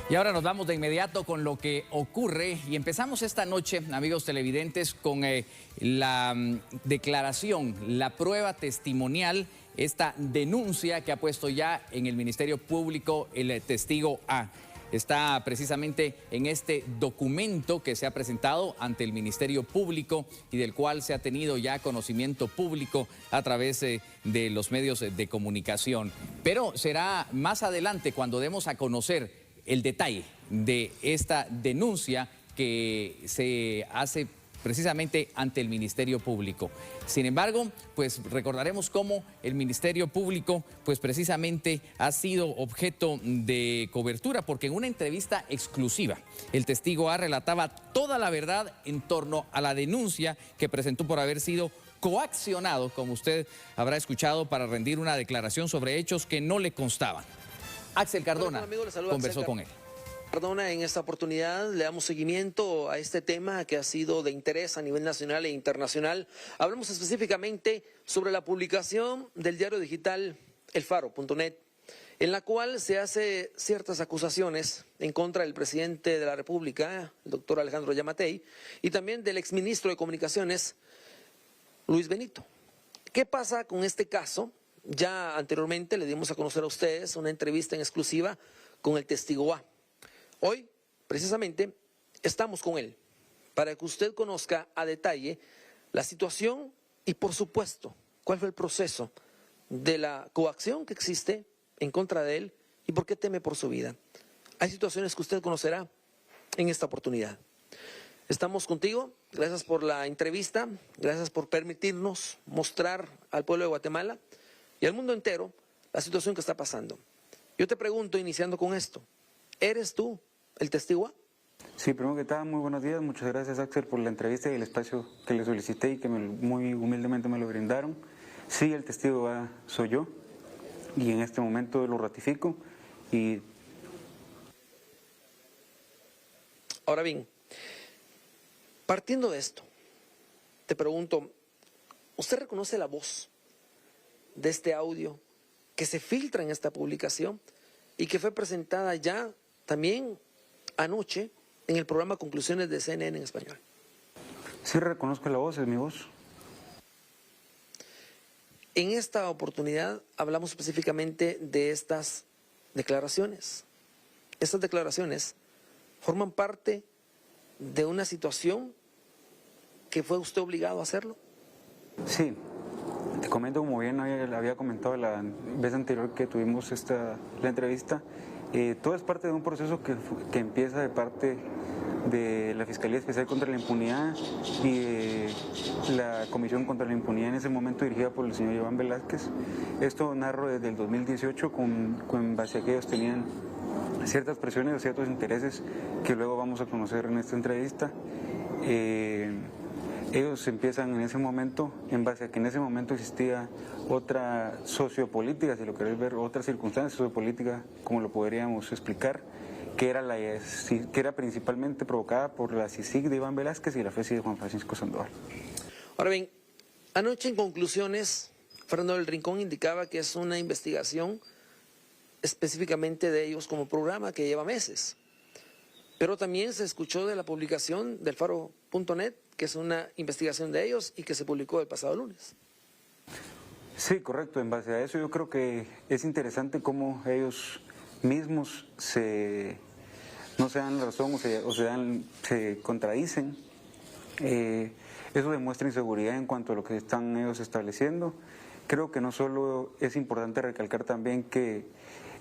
Y ahora nos vamos de inmediato con lo que ocurre y empezamos esta noche, amigos televidentes, con la declaración, la prueba testimonial, esta denuncia que ha puesto ya en el Ministerio Público el testigo A. Está precisamente en este documento que se ha presentado ante el Ministerio Público y del cual se ha tenido ya conocimiento público a través de los medios de comunicación. Pero será más adelante cuando demos a conocer el detalle de esta denuncia que se hace precisamente ante el Ministerio Público. Sin embargo, pues recordaremos cómo el Ministerio Público pues precisamente ha sido objeto de cobertura, porque en una entrevista exclusiva el testigo A relataba toda la verdad en torno a la denuncia que presentó por haber sido coaccionado, como usted habrá escuchado, para rendir una declaración sobre hechos que no le constaban. Axel Cardona conversó con él. Cardona, en esta oportunidad le damos seguimiento a este tema que ha sido de interés a nivel nacional e internacional. Hablamos específicamente sobre la publicación del diario digital elfaro.net, en la cual se hace ciertas acusaciones en contra del presidente de la República, el doctor Alejandro Yamatei, y también del exministro de Comunicaciones, Luis Benito. ¿Qué pasa con este caso? Ya anteriormente le dimos a conocer a ustedes una entrevista en exclusiva con el testigo A. Hoy, precisamente, estamos con él para que usted conozca a detalle la situación y, por supuesto, cuál fue el proceso de la coacción que existe en contra de él y por qué teme por su vida. Hay situaciones que usted conocerá en esta oportunidad. Estamos contigo, gracias por la entrevista, gracias por permitirnos mostrar al pueblo de Guatemala y al mundo entero la situación que está pasando. Yo te pregunto, iniciando con esto, ¿eres tú el testigo A? Sí, primero que todo, muy buenos días. Muchas gracias, Axel, por la entrevista y el espacio que le solicité y que muy humildemente me lo brindaron. Sí, el testigo A soy yo y en este momento lo ratifico. Y ahora bien, partiendo de esto, te pregunto, ¿usted reconoce la voz de este audio que se filtra en esta publicación y que fue presentada ya también anoche en el programa Conclusiones de CNN en español? Sí, reconozco la voz, es mi voz. En esta oportunidad hablamos específicamente de estas declaraciones. Estas declaraciones forman parte de una situación que fue usted obligado a hacerlo. Sí, te comento, como bien había comentado la vez anterior que tuvimos la entrevista, todo es parte de un proceso que empieza de parte de la Fiscalía Especial contra la Impunidad y la Comisión contra la Impunidad en ese momento dirigida por el señor Iván Velázquez. Esto narro desde el 2018 con base a que ellos tenían ciertas presiones o ciertos intereses que luego vamos a conocer en esta entrevista. Ellos empiezan en ese momento, en base a que en ese momento existía otra sociopolítica, si lo querés ver, otra circunstancia sociopolítica, como lo podríamos explicar, que era principalmente provocada por la CICIG de Iván Velázquez y la FECI de Juan Francisco Sandoval. Ahora bien, anoche en conclusiones, Fernando del Rincón indicaba que es una investigación específicamente de ellos como programa que lleva meses. Pero también se escuchó de la publicación del Faro.net, que es una investigación de ellos y que se publicó el pasado lunes. Sí, correcto. En base a eso yo creo que es interesante cómo ellos mismos no se dan razón o se contradicen. Eso demuestra inseguridad en cuanto a lo que están ellos estableciendo. Creo que no solo es importante recalcar también que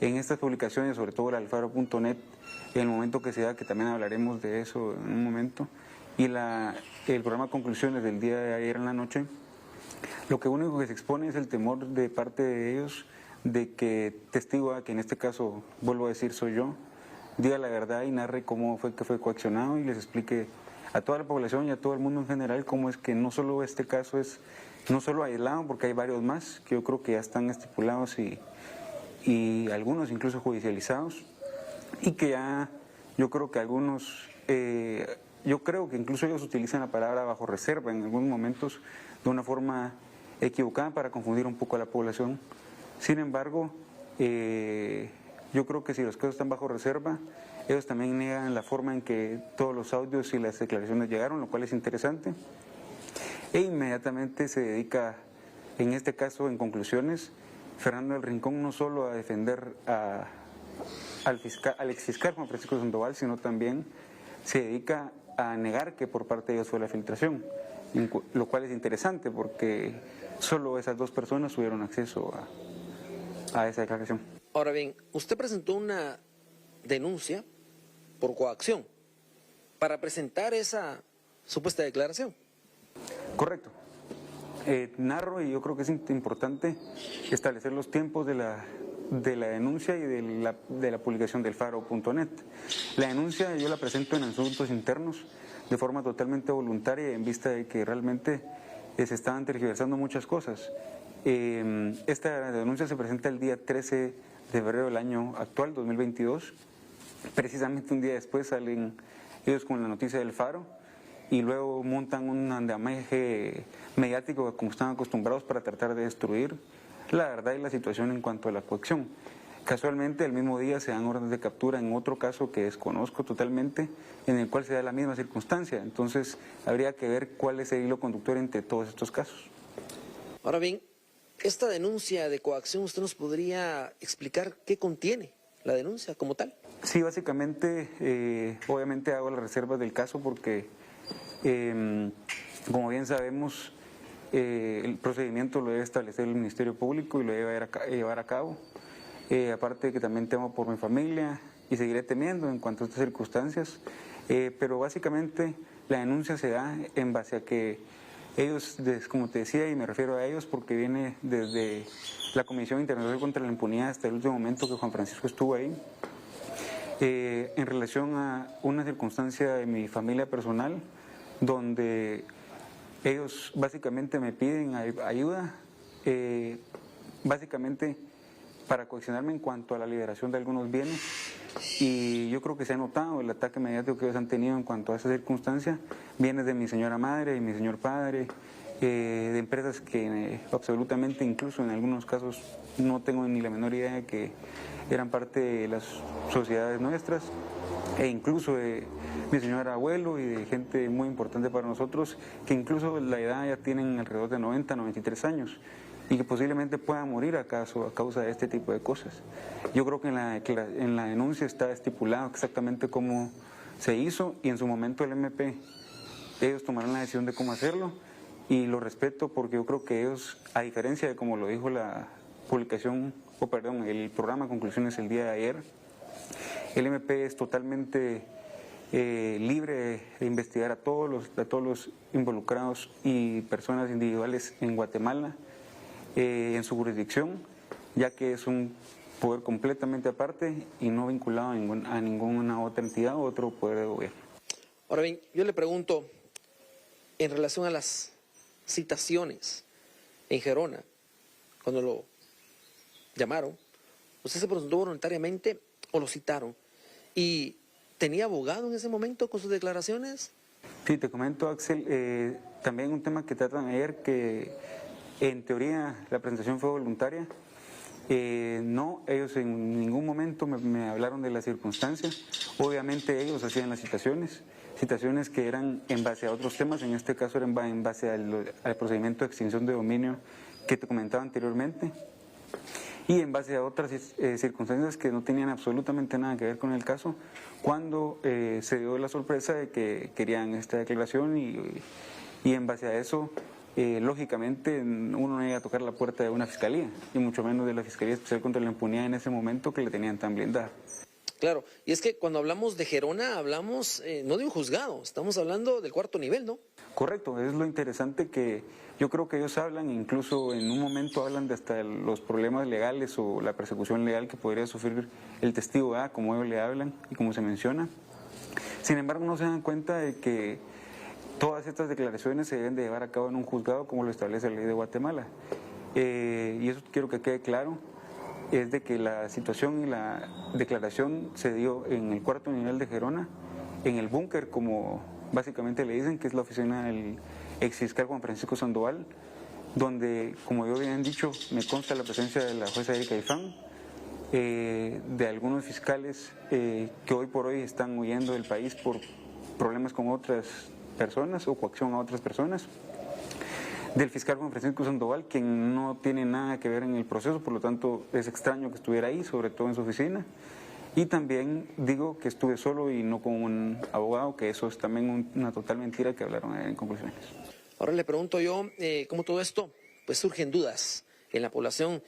en estas publicaciones, sobre todo el Alfaro.net, en el momento que se da, que también hablaremos de eso en un momento, y el programa Conclusiones del día de ayer en la noche, lo que único que se expone es el temor de parte de ellos de que testigo A, que en este caso, vuelvo a decir, soy yo, diga la verdad y narre cómo fue que fue coaccionado y les explique a toda la población y a todo el mundo en general cómo es que no solo este caso es, no solo aislado, porque hay varios más que yo creo que ya están estipulados y algunos incluso judicializados, y que ya yo creo que algunos, yo creo que incluso ellos utilizan la palabra bajo reserva en algunos momentos de una forma equivocada para confundir un poco a la población. Sin embargo, yo creo que si los casos están bajo reserva Ellos también niegan la forma en que todos los audios y las declaraciones llegaron, lo cual es interesante. E inmediatamente se dedica, en este caso, en conclusiones, Fernando del Rincón no solo a defender al exfiscal Juan Francisco Sandoval, sino también se dedica a negar que por parte de ellos fue la filtración, lo cual es interesante porque solo esas dos personas tuvieron acceso a esa declaración. Ahora bien, usted presentó una denuncia por coacción para presentar esa supuesta declaración. Correcto. Narro, y yo creo que es importante establecer los tiempos de la denuncia y de la publicación del Faro.net. La denuncia yo la presento en asuntos internos de forma totalmente voluntaria en vista de que realmente se estaban tergiversando muchas cosas. Esta denuncia se presenta el día 13 de febrero del año actual, 2022. Precisamente un día después salen ellos con la noticia del Faro y luego montan un andamiaje mediático como están acostumbrados para tratar de destruir la verdad y la situación en cuanto a la coacción. Casualmente el mismo día se dan órdenes de captura en otro caso que desconozco totalmente, en el cual se da la misma circunstancia. Entonces habría que ver cuál es el hilo conductor entre todos estos casos. Ahora bien, esta denuncia de coacción, ¿usted nos podría explicar qué contiene la denuncia como tal? Sí, básicamente, obviamente hago las reservas del caso porque, como bien sabemos, el procedimiento lo debe establecer el Ministerio Público y lo debe llevar a cabo. Aparte que también temo por mi familia y seguiré temiendo en cuanto a estas circunstancias, pero básicamente la denuncia se da en base a que ellos, como te decía, y me refiero a ellos porque viene desde la Comisión Internacional contra la Impunidad hasta el último momento que Juan Francisco estuvo ahí, en relación a una circunstancia de mi familia personal, donde ellos básicamente me piden ayuda, básicamente para coaccionarme en cuanto a la liberación de algunos bienes, y yo creo que se ha notado el ataque mediático que ellos han tenido en cuanto a esa circunstancia, bienes de mi señora madre y mi señor padre, de empresas que absolutamente, incluso en algunos casos, no tengo ni la menor idea de que eran parte de las sociedades nuestras, e incluso de mi señor abuelo y de gente muy importante para nosotros, que incluso la edad ya tienen alrededor de 90, 93 años, y que posiblemente puedan morir a causa de este tipo de cosas. Yo creo que en la denuncia está estipulado exactamente cómo se hizo, y en su momento el MP, ellos tomaron la decisión de cómo hacerlo, y lo respeto porque yo creo que ellos, a diferencia de como lo dijo la publicación, el programa Conclusiones el día de ayer, el MP es totalmente libre de investigar a todos los involucrados y personas individuales en Guatemala, en su jurisdicción, ya que es un poder completamente aparte y no vinculado a ninguna otra entidad o otro poder de gobierno. Ahora bien, yo le pregunto, en relación a las citaciones en Gerona, cuando lo llamaron, ¿usted se presentó voluntariamente o lo citaron? ¿Y tenía abogado en ese momento con sus declaraciones? Sí, te comento, Axel, también un tema que tratan ayer, que en teoría la presentación fue voluntaria. No, ellos en ningún momento me hablaron de las circunstancias. Obviamente ellos hacían las citaciones que eran en base a otros temas, en este caso eran en base al procedimiento de extinción de dominio que te comentaba anteriormente, y en base a otras circunstancias que no tenían absolutamente nada que ver con el caso, cuando se dio la sorpresa de que querían esta declaración, y en base a eso, lógicamente uno no iba a tocar la puerta de una fiscalía, y mucho menos de la Fiscalía Especial contra la Impunidad en ese momento, que le tenían tan blindada. Claro, y es que cuando hablamos de Gerona hablamos no de un juzgado, estamos hablando del cuarto nivel, ¿no? Correcto, es lo interesante que yo creo que ellos hablan, incluso en un momento hablan de hasta los problemas legales o la persecución legal que podría sufrir el testigo, ¿verdad? Como ellos le hablan y como se menciona. Sin embargo, no se dan cuenta de que todas estas declaraciones se deben de llevar a cabo en un juzgado como lo establece la ley de Guatemala. Y eso quiero que quede claro, es de que la situación y la declaración se dio en el cuarto nivel de Gerona, en el búnker, como básicamente le dicen, que es la oficina del exfiscal Juan Francisco Sandoval, donde, como yo bien dicho, me consta la presencia de la jueza Erika Ifán, de algunos fiscales que hoy por hoy están huyendo del país por problemas con otras personas o coacción a otras personas, del fiscal Juan Francisco Sandoval, quien no tiene nada que ver en el proceso, por lo tanto es extraño que estuviera ahí, sobre todo en su oficina. Y también digo que estuve solo y no con un abogado, que eso es también una total mentira que hablaron en conclusiones. Ahora le pregunto yo, ¿cómo todo esto? Pues surgen dudas en la población,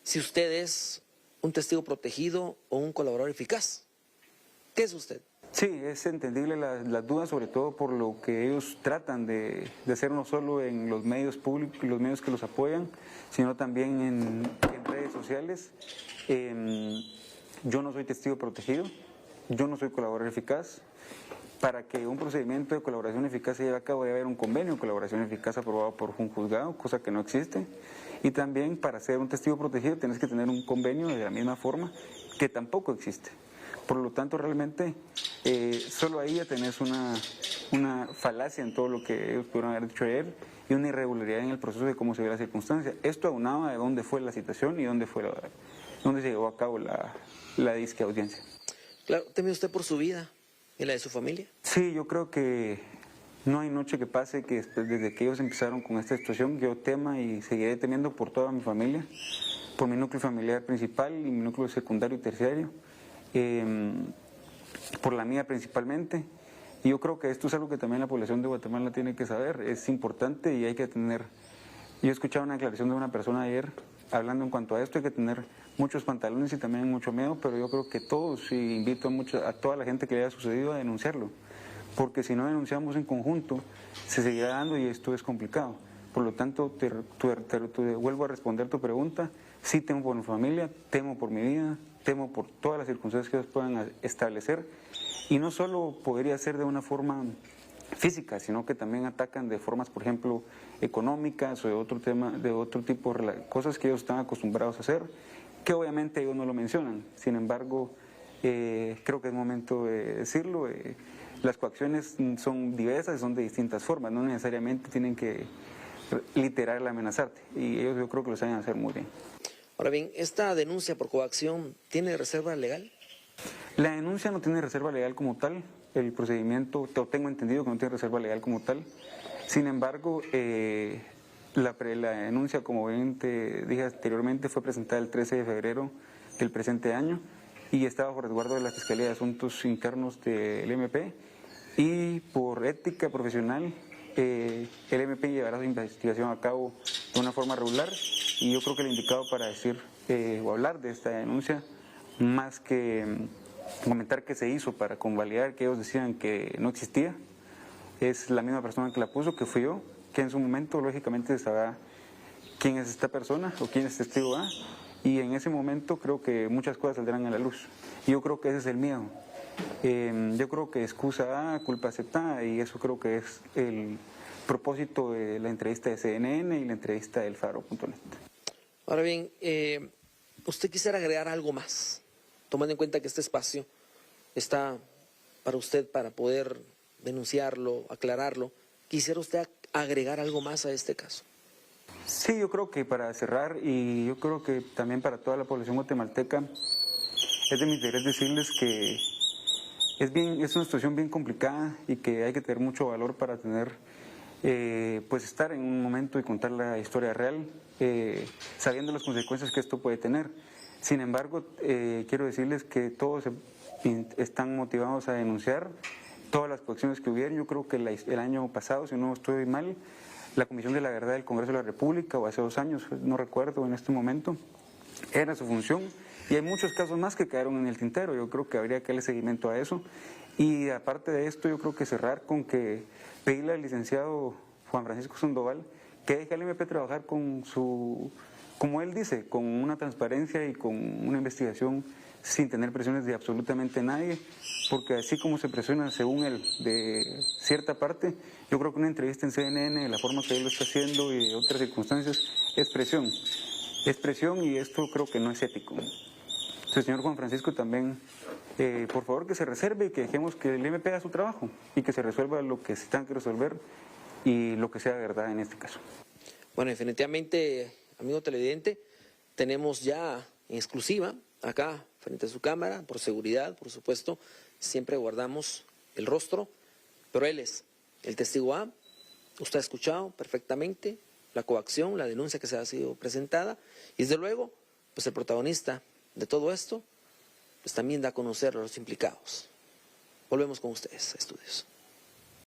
si usted es un testigo protegido o un colaborador eficaz. ¿Qué es usted? Sí, es entendible las dudas, sobre todo por lo que ellos tratan de hacer no solo en los medios públicos, los medios que los apoyan, sino también en redes sociales. Yo no soy testigo protegido, yo no soy colaborador eficaz. Para que un procedimiento de colaboración eficaz se lleve a cabo debe haber un convenio de colaboración eficaz aprobado por un juzgado, cosa que no existe. Y también para ser un testigo protegido tienes que tener un convenio de la misma forma que tampoco existe. Por lo tanto, realmente, solo ahí ya tenés una falacia en todo lo que ellos pudieron haber dicho ayer y una irregularidad en el proceso de cómo se ve la circunstancia. Esto aunado de dónde fue la citación y dónde se llevó a cabo la disque audiencia. Claro, ¿teme usted por su vida y la de su familia? Sí, yo creo que no hay noche que pase que desde que ellos empezaron con esta situación yo tema y seguiré temiendo por toda mi familia, por mi núcleo familiar principal y mi núcleo secundario y terciario. Por la mía principalmente, y yo creo que esto es algo que también la población de Guatemala tiene que saber, es importante y hay que tener, yo escuchaba una declaración de una persona ayer hablando en cuanto a esto, hay que tener muchos pantalones y también mucho miedo, pero yo creo que todos, y invito a toda la gente que le haya sucedido a denunciarlo, porque si no denunciamos en conjunto, se seguirá dando y esto es complicado. Por lo tanto, te vuelvo a responder tu pregunta, sí temo por mi familia, temo por mi vida, temo por todas las circunstancias que ellos puedan establecer, y no solo podría ser de una forma física, sino que también atacan de formas, por ejemplo, económicas o de otro tipo de cosas que ellos están acostumbrados a hacer, que obviamente ellos no lo mencionan. Sin embargo, creo que es momento de decirlo, las coacciones son diversas y son de distintas formas, no necesariamente tienen que literal amenazarte, y ellos yo creo que lo saben hacer muy bien. Ahora bien, ¿esta denuncia por coacción tiene reserva legal? La denuncia no tiene reserva legal como tal, el procedimiento, tengo entendido que no tiene reserva legal como tal. Sin embargo, la denuncia, como bien te dije anteriormente, fue presentada el 13 de febrero del presente año y está bajo resguardo de la Fiscalía de Asuntos Internos del MP, y por ética profesional el MP llevará su investigación a cabo de una forma regular, y yo creo que el indicado para decir o hablar de esta denuncia, más que comentar qué se hizo para convalidar que ellos decían que no existía, es la misma persona que la puso, que fui yo, que en su momento lógicamente sabrá quién es esta persona o quién es testigo A, y en ese momento creo que muchas cosas saldrán a la luz. Y yo creo que ese es el miedo. Yo creo que excusa A, culpa aceptada, y eso creo que es el propósito de la entrevista de CNN y la entrevista del Faro.net. Ahora bien, ¿usted quisiera agregar algo más? Tomando en cuenta que este espacio está para usted, para poder denunciarlo, aclararlo, ¿quisiera usted agregar algo más a este caso? Sí, yo creo que para cerrar, y yo creo que también para toda la población guatemalteca, es de mi interés decirles que es una situación bien complicada y que hay que tener mucho valor para tener, pues estar en un momento y contar la historia real, sabiendo las consecuencias que esto puede tener. Sin embargo, quiero decirles que todos están motivados a denunciar todas las coacciones que hubieron. Yo creo que el año pasado, si no estoy mal, la Comisión de la Verdad del Congreso de la República, o hace 2 años, no recuerdo en este momento, era su función, y hay muchos casos más que quedaron en el tintero. Yo creo que habría que darle seguimiento a eso, y aparte de esto yo creo que cerrar con que pedirle al licenciado Juan Francisco Sandoval que deje al MP trabajar con como él dice, con una transparencia y con una investigación sin tener presiones de absolutamente nadie, porque así como se presiona según él de cierta parte, yo creo que una entrevista en CNN, de la forma que él lo está haciendo y de otras circunstancias, es presión, y esto creo que no es ético. Entonces, señor Juan Francisco, también, por favor, que se reserve y que dejemos que el MP haga su trabajo y que se resuelva lo que se tenga que resolver y lo que sea verdad en este caso. Bueno, definitivamente, amigo televidente, tenemos ya en exclusiva acá frente a su cámara, por seguridad, por supuesto, siempre guardamos el rostro, pero él es el testigo A. Usted ha escuchado perfectamente la coacción, la denuncia que se ha sido presentada, y desde luego, pues el protagonista de todo esto, pues también da a conocer a los implicados. Volvemos con ustedes a Estudios.